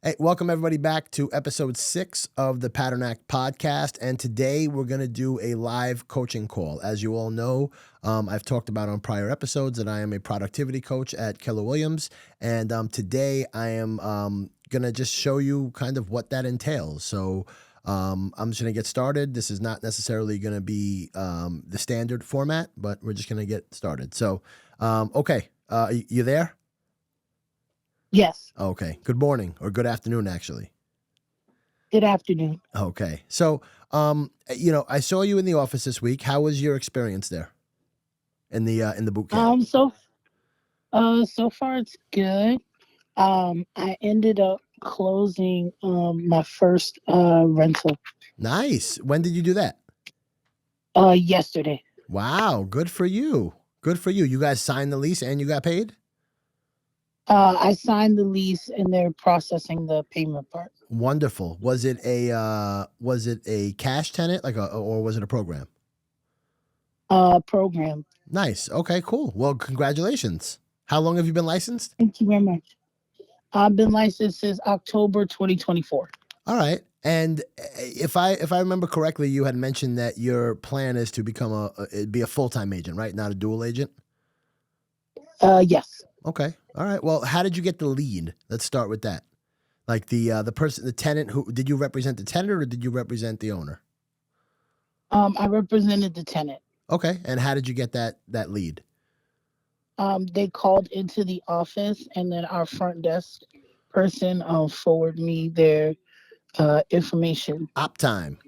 Hey, welcome everybody back to episode 6 of the Padernacht Podcast. And today we're going to do a live coaching call. As you all know, I've talked about on prior episodes that I am a productivity coach at Keller Williams. And today I am going to just show you kind of what that entails. So I'm just going to get started. This is not necessarily going to be the standard format, but we're just going to get started. So, okay, you there? Yes. Okay. Good morning or good afternoon, actually. Good afternoon. Okay. So, I saw you in the office this week. How was your experience there in the boot camp? So far it's good. I ended up closing my first rental Nice. When did you do that? yesterday. Wow. Good for you. Good for you. You guys signed the lease and you got paid? I signed the lease and they're processing the payment part. Wonderful. Was it a cash tenant or was it a program? Program. Nice. Okay, cool. Well, congratulations. How long have you been licensed? Thank you very much. I've been licensed since October 2024. All right. And if I remember correctly, you had mentioned that your plan is to become be a full-time agent, right? Not a dual agent? Yes. Okay. All right. Well, how did you get the lead? Let's start with that. Like the tenant who did you represent the tenant or did you represent the owner? I represented the tenant. Okay. And how did you get that lead? They called into the office and then our front desk person forwarded me their information. Optime.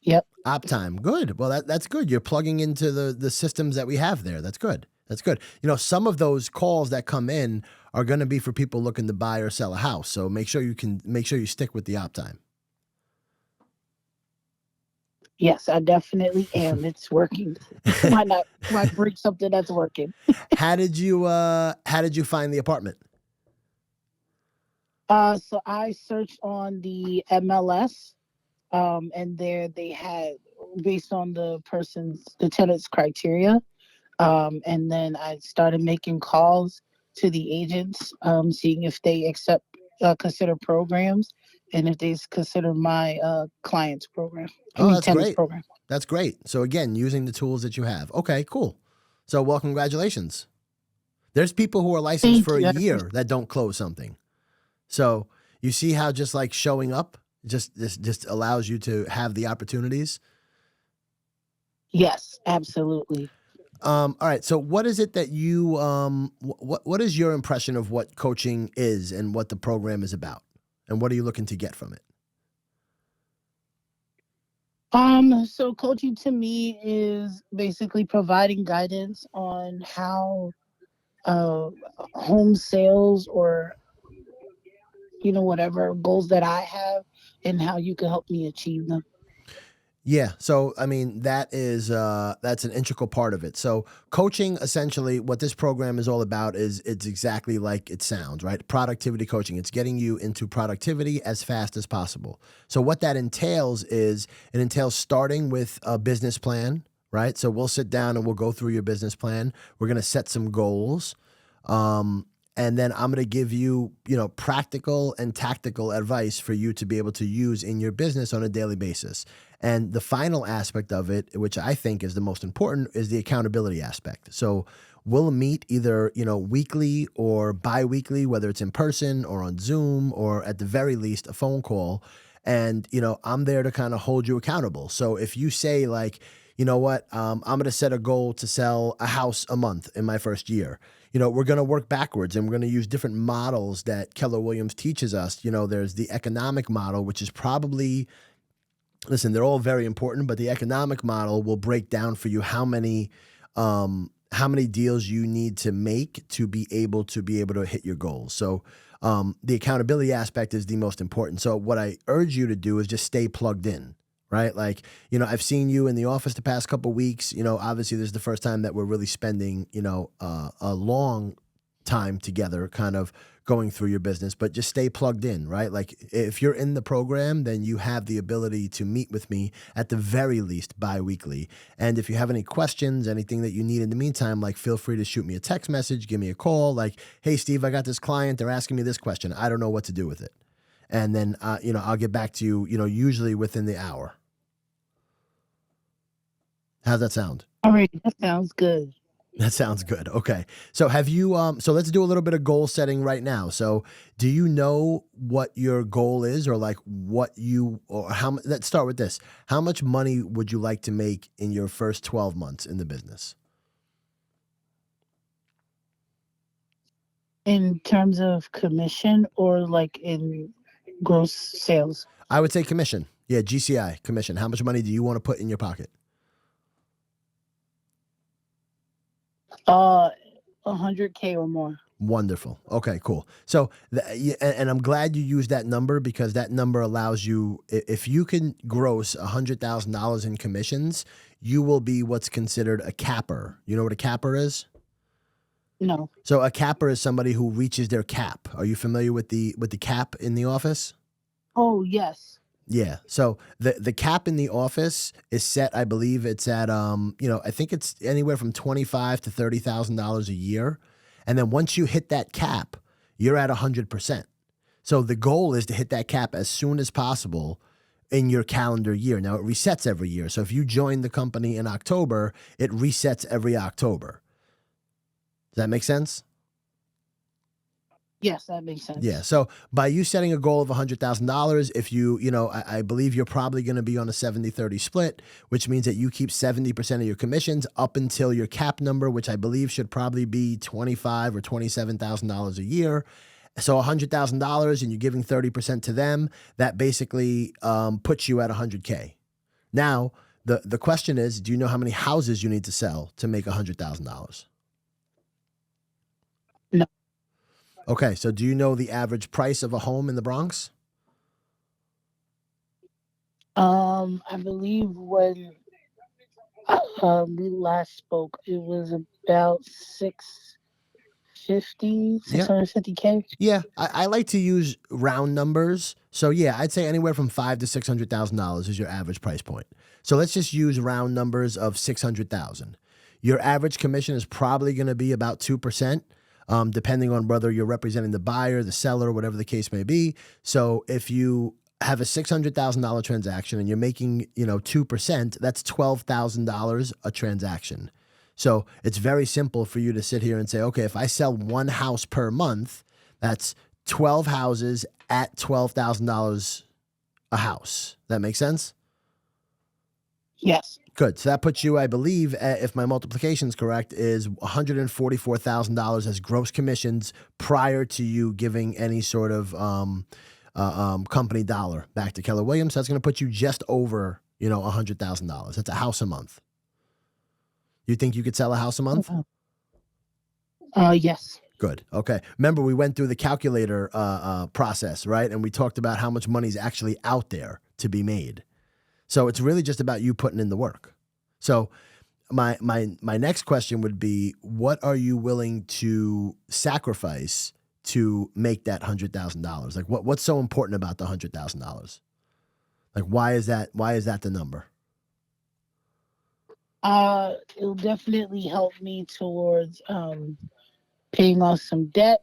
Yep. Optime. Good. Well, that's good. You're plugging into the systems that we have there. That's good. That's good. Some of those calls that come in are going to be for people looking to buy or sell a house. So make sure you stick with the Optime. Yes, I definitely am. It's working. Why break something that's working? How did you find the apartment? So I searched on the MLS, and there they had based on the tenant's criteria, and then I started making calls to the agents, seeing if they consider programs, and if they consider my client's program. That's tenant's great. program. That's great. So again, using the tools that you have. Okay, cool. So well, congratulations. There's people who are licensed Thank for you. a year that don't close something. So you see how just like showing up just allows you to have the opportunities. Yes, absolutely. All right. So what is it that you what is your impression of what coaching is and what the program is about? And what are you looking to get from it? So coaching to me is basically providing guidance on how uh home sales or whatever goals that I have and how you can help me achieve them. Yeah. So, I mean, that's an integral part of it. So coaching, essentially what this program is all about is it's exactly like it sounds, right? Productivity coaching. It's getting you into productivity as fast as possible. So what that entails is it entails starting with a business plan, right? So we'll sit down and we'll go through your business plan. We're going to set some goals. And then I'm going to give you, practical and tactical advice for you to be able to use in your business on a daily basis. And the final aspect of it, which I think is the most important, is the accountability aspect. So we'll meet either, weekly or bi-weekly, whether it's in person or on Zoom or at the very least a phone call. And, I'm there to kind of hold you accountable. So if you say like, you know what, I'm going to set a goal to sell a house a month in my first year. We're going to work backwards and we're going to use different models that Keller Williams teaches us. There's the economic model, which is probably, listen, they're all very important, but the economic model will break down for you how many deals you need to make to be able to hit your goals. So the accountability aspect is the most important. So what I urge you to do is just stay plugged in. Right? Like, I've seen you in the office the past couple of weeks. Obviously this is the first time that we're really spending, a long time together, kind of going through your business, but just stay plugged in, right? Like if you're in the program, then you have the ability to meet with me at the very least bi-weekly. And if you have any questions, anything that you need in the meantime, like feel free to shoot me a text message, give me a call, like, hey, Steve, I got this client. They're asking me this question. I don't know what to do with it. And then, I'll get back to you, usually within the hour. How's that sound? All right, that sounds good. That sounds good. Okay. So have you, so let's do a little bit of goal setting right now. So do you know what your goal is, or like let's start with this. How much money would you like to make in your first 12 months in the business? In terms of commission or like in gross sales? I would say commission. Yeah. GCI commission. How much money do you want to put in your pocket? 100K or more. Wonderful. Okay, cool. So, and I'm glad you used that number, because that number allows you, if you can gross $100,000 in commissions, you will be what's considered a capper. You know what a capper is? No. So a capper is somebody who reaches their cap. Are you familiar with the cap in the office? Oh, yes. Yeah. So the cap in the office is set, I believe it's at I think it's anywhere from $25,000 to $30,000 a year. And then once you hit that cap, you're at 100%. So the goal is to hit that cap as soon as possible in your calendar year. Now it resets every year. So if you join the company in October, it resets every October. Does that make sense? Yes, that makes sense. Yeah. So by you setting a goal of $100,000, if I believe you're probably going to be on a 70-30 split, which means that you keep 70% of your commissions up until your cap number, which I believe should probably be $25,000 or $27,000 a year. So $100,000, and you're giving 30% to them. That basically puts you at 100K. Now, the question is, do you know how many houses you need to sell to make $100,000? No. Okay, so do you know the average price of a home in the Bronx? I believe when we last spoke, it was about 650K. Yeah, I like to use round numbers. So yeah, I'd say anywhere from $500,000 to $600,000 is your average price point. So let's just use round numbers of 600,000. Your average commission is probably going to be about 2%. Depending on whether you're representing the buyer, the seller, whatever the case may be. So if you have a $600,000 transaction and you're making, 2%, that's $12,000 a transaction. So it's very simple for you to sit here and say, okay, if I sell one house per month, that's 12 houses at $12,000 a house. That makes sense? Yes. Good. So that puts you, I believe, if my multiplication is correct, is $144,000 as gross commissions prior to you giving any sort of company dollar back to Keller Williams. So that's going to put you just over, $100,000. That's a house a month. You think you could sell a house a month? Yes. Good. Okay. Remember, we went through the calculator process, right? And we talked about how much money is actually out there to be made. So it's really just about you putting in the work. So my next question would be, what are you willing to sacrifice to make that $100,000? Like what's so important about the $100,000? Like why is that the number? It'll definitely help me towards paying off some debt,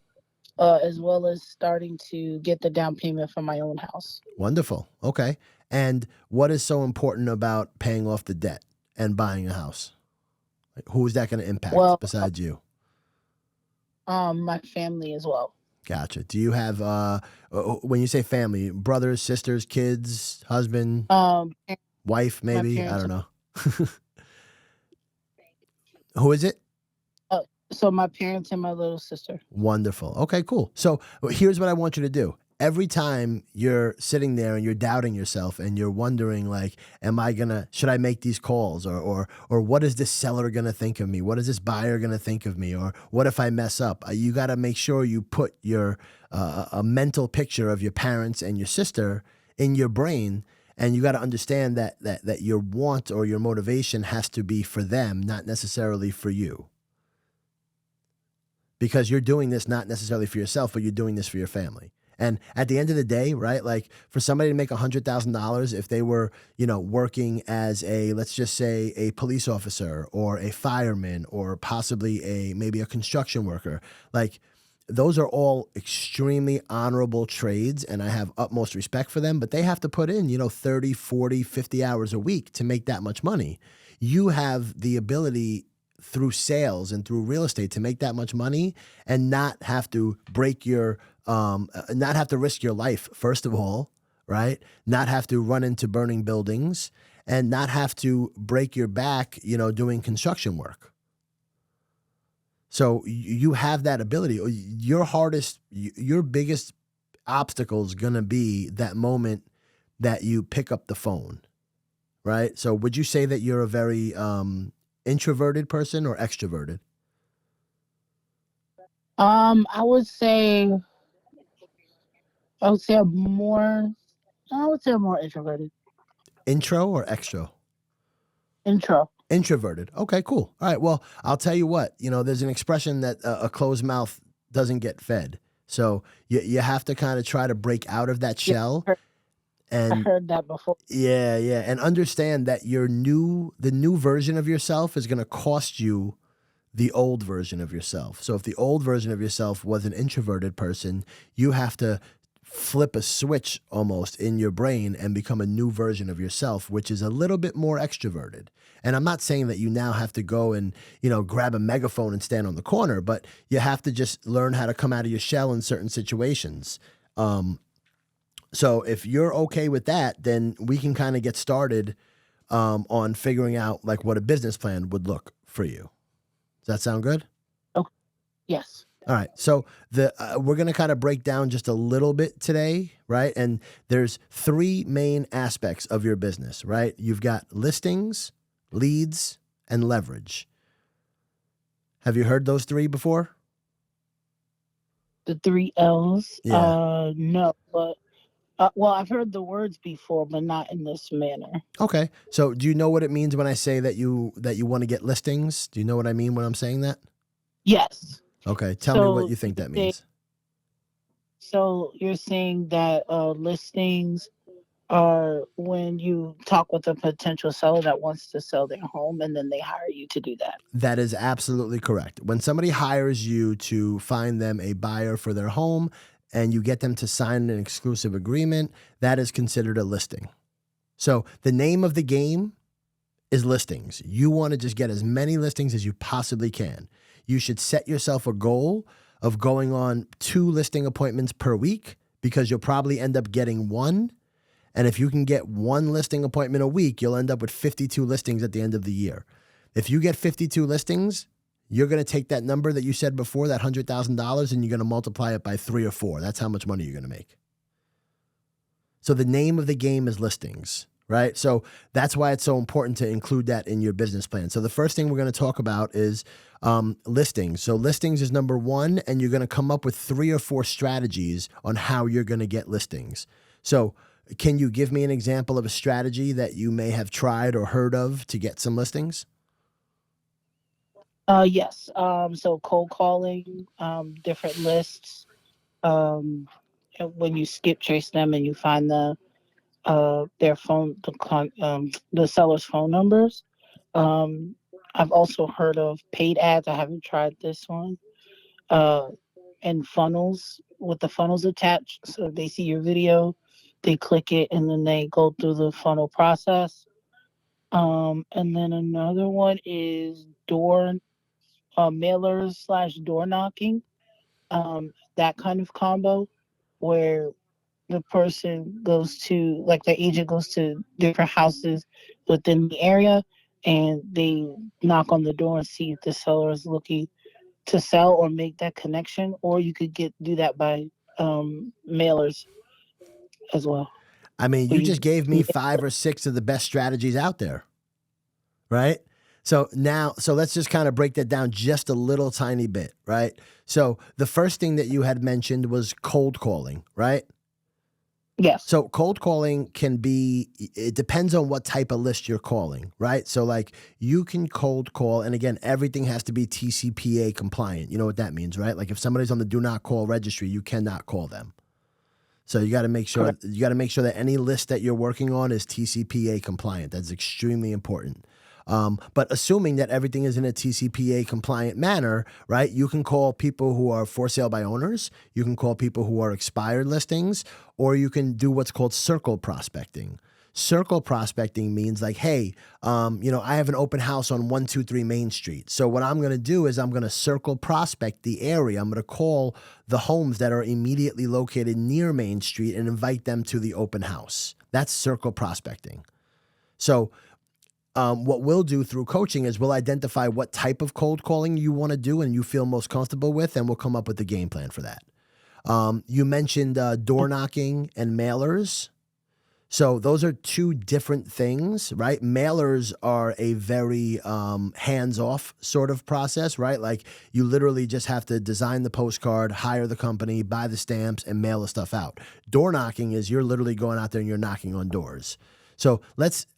as well as starting to get the down payment for my own house. Wonderful. Okay. And what is so important about paying off the debt and buying a house? Like, who is that going to impact besides you? My family as well. Gotcha. Do you have, when you say family, brothers, sisters, kids, husband, wife, maybe? I don't know. Who is it? So my parents and my little sister. Wonderful. Okay, cool. So here's what I want you to do. Every time you're sitting there and you're doubting yourself and you're wondering, like, should I make these calls, or what is this seller going to think of me? What is this buyer going to think of me? Or what if I mess up? You got to make sure you put your, a mental picture of your parents and your sister in your brain. And you got to understand that your want or your motivation has to be for them, not necessarily for you. because you're doing this not necessarily for yourself, but you're doing this for your family. And at the end of the day, right, like for somebody to make $100,000, if they were, working as let's just say a police officer or a fireman or possibly maybe a construction worker, like those are all extremely honorable trades, and I have utmost respect for them, but they have to put in, 30, 40, 50 hours a week to make that much money. You have the ability through sales and through real estate to make that much money and not have to not have to risk your life, first of all, right? Not have to run into burning buildings and not have to break your back, doing construction work. So you have that ability. Your biggest obstacle is going to be that moment that you pick up the phone, right? So would you say that you're a very introverted person or extroverted? I would say I'm more. I would say I'm more introverted. Intro or extro? Intro. Introverted. Okay, cool. All right. Well, I'll tell you what, there's an expression that a closed mouth doesn't get fed. So you have to kind of try to break out of that shell. I heard that before. Yeah. And understand that the new version of yourself is going to cost you the old version of yourself. So if the old version of yourself was an introverted person, you have to flip a switch almost in your brain and become a new version of yourself, which is a little bit more extroverted. And I'm not saying that you now have to go and, grab a megaphone and stand on the corner, but you have to just learn how to come out of your shell in certain situations. So if you're okay with that, then we can kind of get started on figuring out like what a business plan would look for you. Does that sound good? Oh, yes. All right. So we're going to kind of break down just a little bit today, right? And there's 3 main aspects of your business, right? You've got listings, leads, and leverage. Have you heard those 3 before? The 3 L's? Yeah. No, but well, I've heard the words before, but not in this manner. Okay. So do you know what it means when I say that you want to get listings? Do you know what I mean when I'm saying that? Yes. Okay. Tell me what you think that means. So you're saying that listings are when you talk with a potential seller that wants to sell their home and then they hire you to do that. That is absolutely correct. When somebody hires you to find them a buyer for their home and you get them to sign an exclusive agreement, that is considered a listing. So the name of the game is listings. You want to just get as many listings as you possibly can. You should set yourself a goal of going on 2 listing appointments per week because you'll probably end up getting 1. And if you can get 1 listing appointment a week, you'll end up with 52 listings at the end of the year. If you get 52 listings, you're going to take that number that you said before, that $100,000, and you're going to multiply it by 3 or 4. That's how much money you're going to make. So the name of the game is listings, right? So that's why it's so important to include that in your business plan. So the first thing we're going to talk about is listings. So listings is number 1, and you're going to come up with 3 or 4 strategies on how you're going to get listings. So can you give me an example of a strategy that you may have tried or heard of to get some listings? Yes. So cold calling, different lists. And when you skip trace them and you find their phone, the seller's phone numbers. I've also heard of paid ads. I haven't tried this one. And funnels with the funnels attached. So they see your video, they click it, and then they go through the funnel process. And then another one is mailers / door knocking. That kind of combo where the person goes to, like the agent goes to different houses within the area and they knock on the door and see if the seller is looking to sell or make that connection. Or you could do that by mailers as well. I mean, you just gave me 5 or 6 of the best strategies out there, right? So let's just kind of break that down just a little tiny bit, right? So the first thing that you had mentioned was cold calling, right? Yes. So cold calling can be, it depends on what type of list you're calling, right? So like you can cold call, and again, everything has to be TCPA compliant. You know what that means, right? Like if somebody's on the do not call registry, you cannot call them. So you got to make sure Correct. that any list that you're working on is TCPA compliant. That's extremely important. But assuming that everything is in a TCPA compliant manner, right? You can call people who are for sale by owners. You can call people who are expired listings, or you can do what's called circle prospecting. Circle prospecting means like, hey, I have an open house on 123 Main Street. So what I'm going to do is I'm going to circle prospect the area. I'm going to call the homes that are immediately located near Main Street and invite them to the open house. That's circle prospecting. So what we'll do through coaching is we'll identify what type of cold calling you want to do and you feel most comfortable with, and we'll come up with the game plan for that. You mentioned door knocking and mailers. So those are two different things, right? Mailers are a very hands-off sort of process, right? Like you literally just have to design the postcard, hire the company, buy the stamps, and mail the stuff out. Door knocking is you're literally going out there and you're knocking on doors. So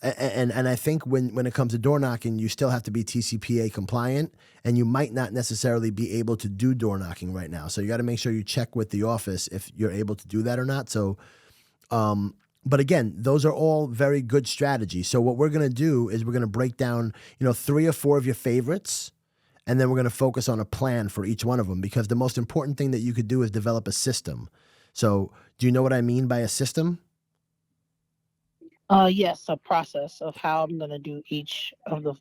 and I think when it comes to door knocking, you still have to be TCPA compliant, and you might not necessarily be able to do door knocking right now. So you got to make sure you check with the office if you're able to do that or not. So, but again, those are all very good strategies. So what we're going to do is we're going to break down, 3 or 4 of your favorites, and then we're going to focus on a plan for each one of them, because the most important thing that you could do is develop a system. So do you know what I mean by a system? Yes, a process of how I'm gonna do each of the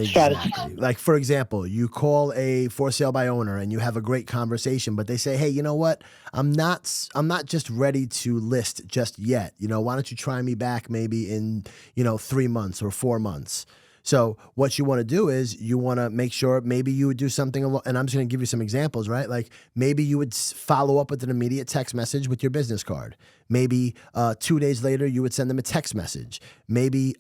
strategies. Exactly. Like, for example, you call a for sale by owner and you have a great conversation, but they say, hey, you know what? I'm not just ready to list just yet. Why don't you try me back maybe in, 3 months or 4 months? So what you want to do is you want to make sure maybe you would do something, and I'm just going to give you some examples, right? Like maybe you would follow up with an immediate text message with your business card. Maybe 2 days later, you would send them a text message. Maybe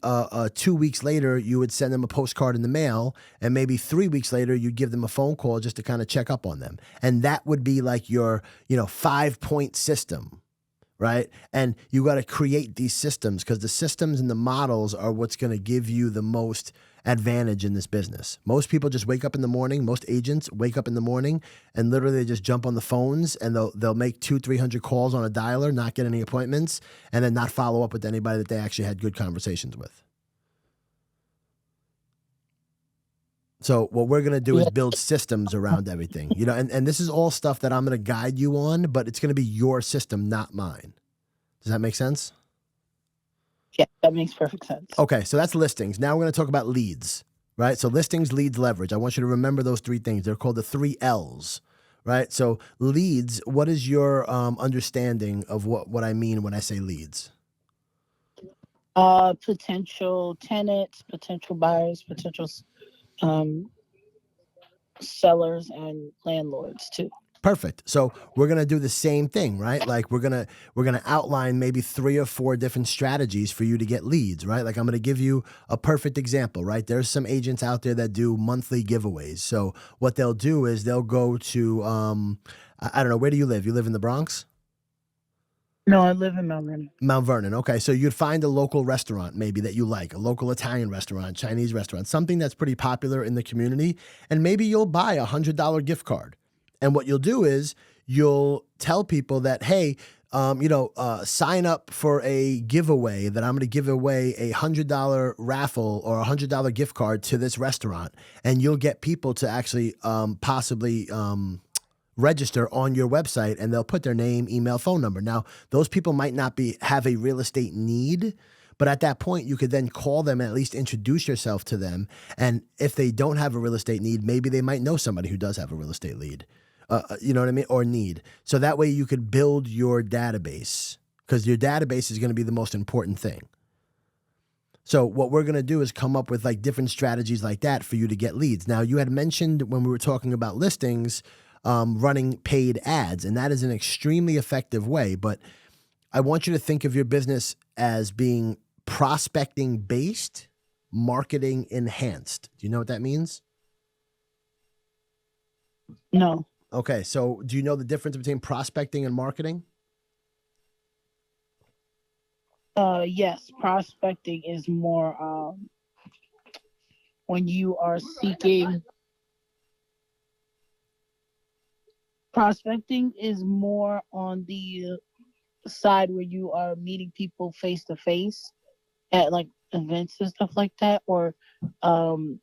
2 weeks later, you would send them a postcard in the mail. And maybe 3 weeks later, you'd give them a phone call just to kind of check up on them. And that would be like your, 5-point system, right? And you got to create these systems, because the systems and the models are what's going to give you the most advantage in this business. Most people just wake up in the morning. Most agents wake up in the morning and literally they just jump on the phones and they'll make 200-300 calls on a dialer, not get any appointments, and then not follow up with anybody that they actually had good conversations with. So what we're going to do is build systems around everything, and this is all stuff that I'm going to guide you on, but it's going to be your system, not mine. Does that make sense? Yeah, that makes perfect sense. Okay, so that's listings. Now we're going to talk about leads, right? So listings, leads, leverage. I want you to remember those 3 things. They're called the 3 L's, right? So leads, what is your understanding of what I mean when I say leads? Potential tenants, potential buyers, potential sellers, and landlords too. Perfect. So we're going to do the same thing, right? Like we're going to outline maybe 3 or 4 different strategies for you to get leads, right? Like I'm going to give you a perfect example, right? There's some agents out there that do monthly giveaways. So what they'll do is they'll go to I don't know, where do you live? You live in the Bronx? No, I live in Mount Vernon. Mount Vernon. Okay. So you'd find a local restaurant maybe that you like, a local Italian restaurant, Chinese restaurant, something that's pretty popular in the community. And maybe you'll buy a $100 gift card. And what you'll do is you'll tell people that, hey, sign up for a giveaway that I'm going to give away a $100 raffle or a $100 gift card to this restaurant. And you'll get people to actually possibly register on your website, and they'll put their name, email, phone number. Now, those people might not have a real estate need, but at that point, you could then call them and at least introduce yourself to them. And if they don't have a real estate need, maybe they might know somebody who does have a real estate lead. You know what I mean? Or need. So that way you could build your database, because your database is going to be the most important thing. So what we're going to do is come up with like different strategies like that for you to get leads. Now, you had mentioned when we were talking about listings, running paid ads, and that is an extremely effective way. But I want you to think of your business as being prospecting based, marketing enhanced. Do you know what that means? No. Okay, so do you know the difference between prospecting and marketing? Yes, prospecting is more when you are seeking. Prospecting is more on the side where you are meeting people face to face at like events and stuff like that, or um,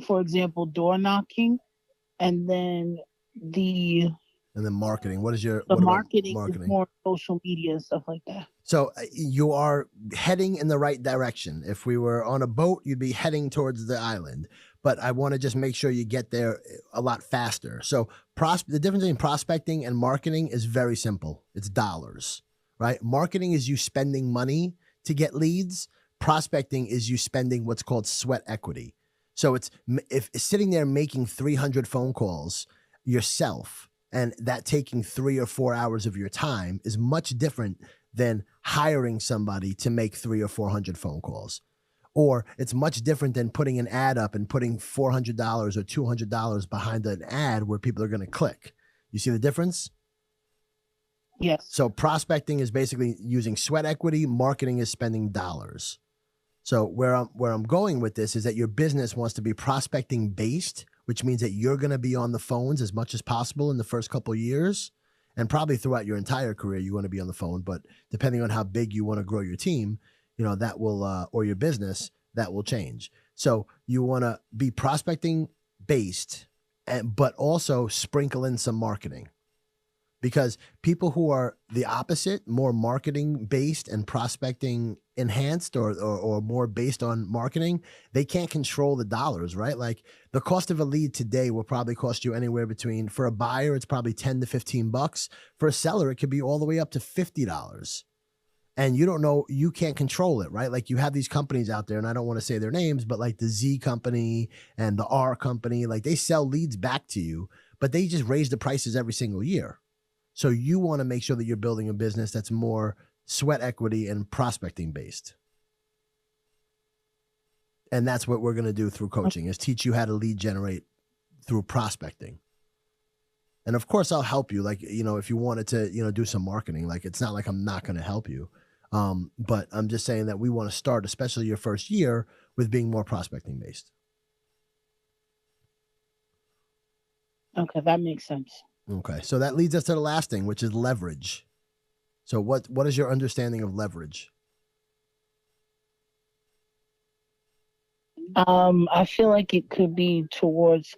for example, door knocking, and then the And then marketing. What is your the what about marketing is marketing? more social media and stuff like that. So you are heading in the right direction. If we were on a boat, you'd be heading towards the island. But I want to just make sure you get there a lot faster. So the difference between prospecting and marketing is very simple. It's dollars, right? Marketing is you spending money to get leads. Prospecting is you spending what's called sweat equity. So it's if sitting there making 300 phone calls yourself and that taking 3 or 4 hours of your time is much different than hiring somebody to make 300 or 400 phone calls. Or it's much different than putting an ad up and putting $400 or $200 behind an ad where people are going to click. You see the difference? Yes. So prospecting is basically using sweat equity. Marketing is spending dollars. So where I'm going with this is that your business wants to be prospecting based, which means that you're going to be on the phones as much as possible in the first couple of years. And probably throughout your entire career, you want to be on the phone. But depending on how big you want to grow your team, that will, or your business, that will change. So you want to be prospecting based, but also sprinkle in some marketing. Because people who are the opposite, more marketing based and prospecting enhanced or more based on marketing, they can't control the dollars, right? Like the cost of a lead today will probably cost you anywhere between, for a buyer, it's probably 10 to 15 bucks. For a seller, it could be all the way up to $50. And you don't know, you can't control it, right? Like you have these companies out there, and I don't want to say their names, but like the Z company and the R company, like they sell leads back to you, but they just raise the prices every single year. So you want to make sure that you're building a business that's more sweat equity and prospecting based. And that's what we're going to do through coaching, is teach you how to lead generate through prospecting. And of course I'll help you. Like, if you wanted to, do some marketing, like it's not like I'm not going to help you. But I'm just saying that we want to start, especially your first year, with being more prospecting based. Okay, that makes sense. Okay, so that leads us to the last thing, which is leverage. So what is your understanding of leverage? I feel like it could be towards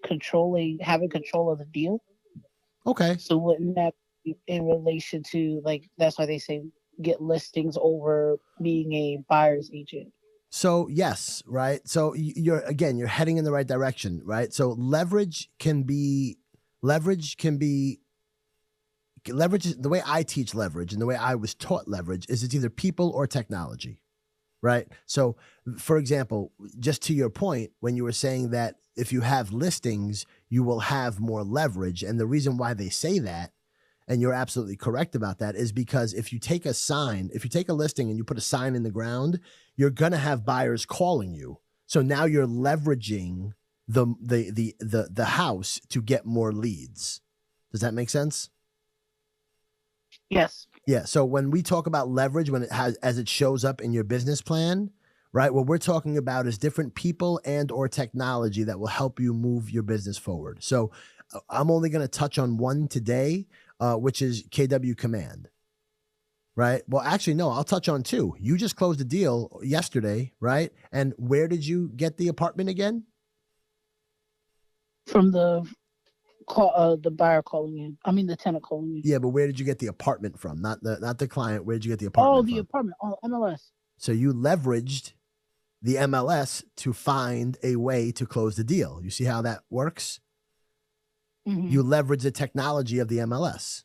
having control of the deal. Okay. So wouldn't that be in relation to, like, that's why they say get listings over being a buyer's agent? So yes, right. So you're heading in the right direction, right? So leverage can be the way I teach leverage and the way I was taught leverage is it's either people or technology, right? So for example, just to your point, when you were saying that if you have listings, you will have more leverage. And the reason why they say that, and you're absolutely correct about that, is because if you take a listing and you put a sign in the ground, you're going to have buyers calling you. So now you're leveraging the house to get more leads. Does that make sense? Yes. Yeah. So when we talk about leverage, as it shows up in your business plan, right? What we're talking about is different people and or technology that will help you move your business forward. So I'm only going to touch on one today, which is KW Command. Right. Well, actually, no, I'll touch on two. You just closed a deal yesterday, right? And where did you get the apartment again? From the buyer calling in. I mean, the tenant calling in. Yeah, but where did you get the apartment from? Not the client. Where did you get the apartment from? Oh, the apartment. Oh, MLS. So you leveraged the MLS to find a way to close the deal. You see how that works? Mm-hmm. You leverage the technology of the MLS.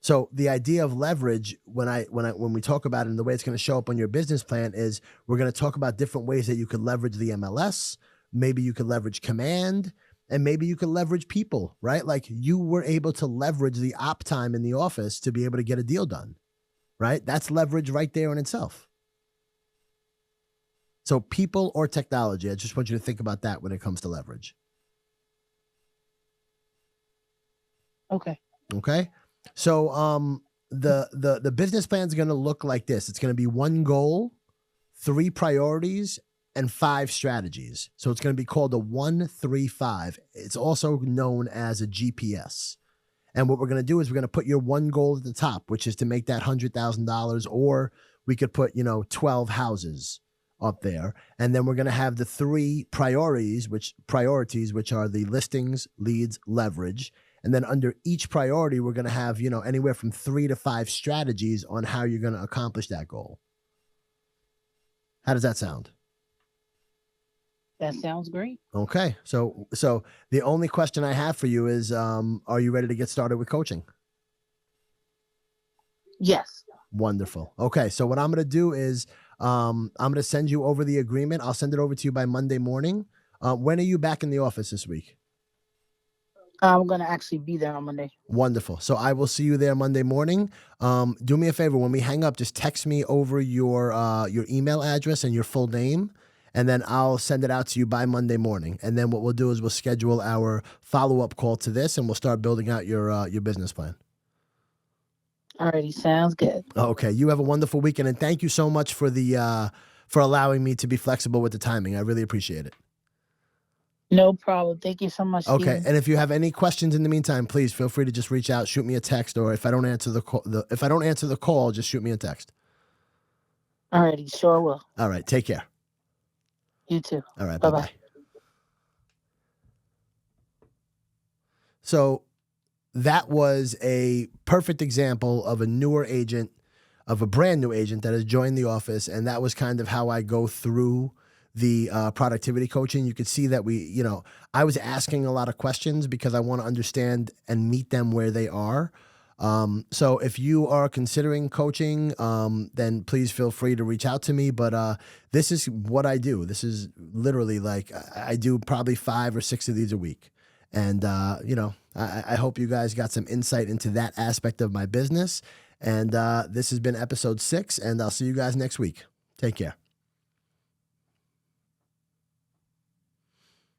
So the idea of leverage, when we talk about it and the way it's going to show up on your business plan, is we're going to talk about different ways that you could leverage the MLS. Maybe you could leverage Command, and maybe you could leverage people, right? Like you were able to leverage the op time in the office to be able to get a deal done, right? That's leverage right there in itself. So people or technology, I just want you to think about that when it comes to leverage. Okay. Okay. So the business plan is going to look like this. It's going to be 1 goal, 3 priorities, and 5 strategies. So it's going to be called a 1-3-5. It's also known as a GPS. And what we're going to do is we're going to put your 1 goal at the top, which is to make that $100,000, or we could put, 12 houses up there. And then we're going to have the 3 priorities, which are the listings, leads, leverage. And then under each priority, we're going to have, anywhere from 3 to 5 strategies on how you're going to accomplish that goal. How does that sound? That sounds great. Okay. So the only question I have for you is, are you ready to get started with coaching? Yes. Wonderful. Okay. So what I'm going to do is, I'm going to send you over the agreement. I'll send it over to you by Monday morning. When are you back in the office this week? I'm going to actually be there on Monday. Wonderful. So I will see you there Monday morning. Do me a favor. When we hang up, just text me over your email address and your full name, and then I'll send it out to you by Monday morning. And then what we'll do is we'll schedule our follow-up call to this, and we'll start building out your business plan. Alrighty, sounds good. Okay. You have a wonderful weekend, and thank you so much for for allowing me to be flexible with the timing. I really appreciate it. No problem. Thank you so much. Okay. Steven. And if you have any questions in the meantime, please feel free to just reach out, shoot me a text, or if I don't answer the call, just shoot me a text. Alrighty, sure will. All right. Take care. You too. All right. Bye-bye. Bye-bye. So that was a perfect example of a brand new agent that has joined the office. And that was kind of how I go through the productivity coaching. You could see that I was asking a lot of questions because I want to understand and meet them where they are. So if you are considering coaching, then please feel free to reach out to me. But this is what I do. This is literally like I do probably 5 or 6 of these a week. And, I hope you guys got some insight into that aspect of my business. And this has been episode 6, and I'll see you guys next week. Take care.